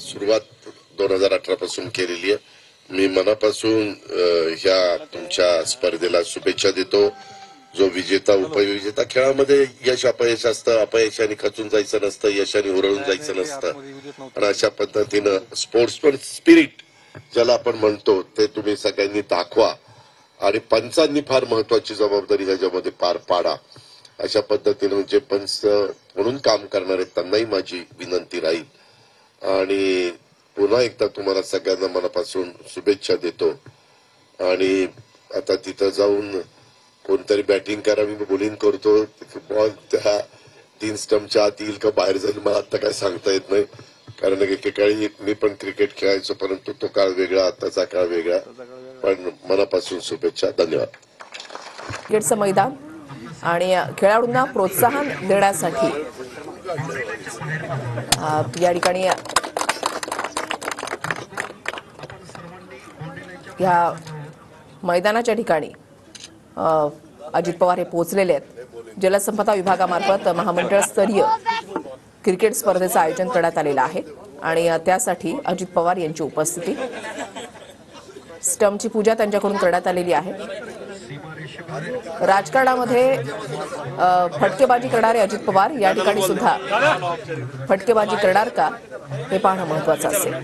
सुरुवात 2018 पासून केलेली आहे. मी मनापासून ह्या तुमच्या स्पर्धेला शुभेच्छा देतो. जो विजेता उपविजेता खेळामध्ये यश अपयश असतं, अपयशाने खचून जायचं नसतं, यशाने हुरळून जायचं नसतं. आणि अशा पद्धतीनं स्पोर्ट्समन स्पिरिट ज्याला आपण म्हणतो ते तुम्ही सगळ्यांनी दाखवा आणि पंचांनी फार महत्वाची जबाबदारी ह्याच्यामध्ये पार पाडा. अशा पद्धतीनं जे पंच म्हणून काम करणार आहेत त्यांनाही माझी विनंती राहील. आणि पुन्हा एकदा तुम्हाला सगळ्यांना मनापासून शुभेच्छा देतो. आणि आता तिथं जाऊन कोणतरी बॅटिंग करा, मी बॉलिंग करतो. बॉल त्या 3 स्टंपच्या आत येईल का बाहेर जाईल मला आता काय सांगता येत नाही, कारण एकेकाळी मी पण क्रिकेट खेळायचो, परंतु तो काळ वेगळा, आताचा काळ वेगळा. पण मनापासून शुभेच्छा. धन्यवाद. क्रिकेटचं मैदान आणि खेळाडूंना प्रोत्साहन देण्यासाठी या ठिकाणी या मैदानाच्या ठिकाणी अजित पवार हे पोहोचलेले आहेत. जलसंपदा विभागामार्फत महामंडळस्तरीय क्रिकेट स्पर्धेचं आयोजन करण्यात आलेलं आहे आणि त्यासाठी अजित पवार यांची उपस्थिती, स्टंपची पूजा त्यांच्याकडून करण्यात आलेली आहे. राजकारणामध्ये फटकेबाजी करणारे अजित पवार या ठिकाणी सुद्धा फटकेबाजी करणार का हे पाहणं महत्वाचं असेल.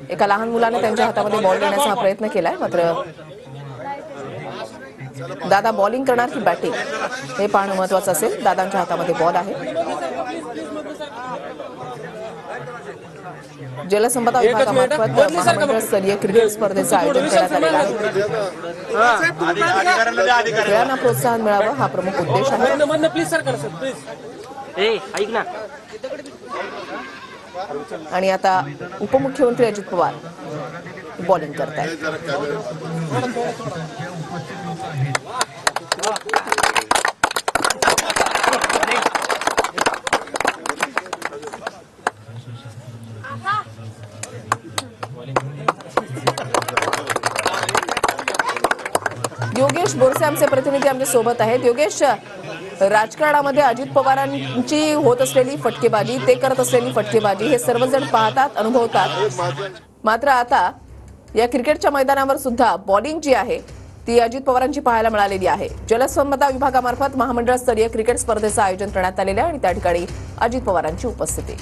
एका लहान मुलाने त्यांच्या हातामध्ये बॉल देण्याचा हा प्रयत्न केलाय, मात्र दादा बॉलिंग करणार की बॅटिंग हे पाहणं महत्वाचं असेल. दादांच्या हातामध्ये बॉल आहे. जलसंपदा विभागामार्फत महामंडळस्तरीय क्रिकेट स्पर्धेचं आयोजन करण्यात आलेलं आहे. खेळांना प्रोत्साहन मिळावं हा प्रमुख उद्देश आहे. आणि आता उपमुख्यमंत्री अजित पवार बॉलिंग करतायत. योगेश बोरसे आमचे प्रतिनिधी आमच्या सोबत आहेत. योगेश, राजकारणामध्ये अजित पवारांची होत असलेली फटकेबाजी, ते करत असलेली फटकेबाजी हे सर्वजण पाहतात, अनुभवतात. मात्र आता या क्रिकेटच्या मैदानावर सुद्धा बॉलिंग जी आहे ती अजित पवारांची पाहायला मिळालेली आहे. जलसंपदा विभागामार्फत महामंडळस्तरीय क्रिकेट स्पर्धेचं आयोजन करण्यात आलेलं आहे आणि त्या ठिकाणी अजित पवारांची उपस्थिती.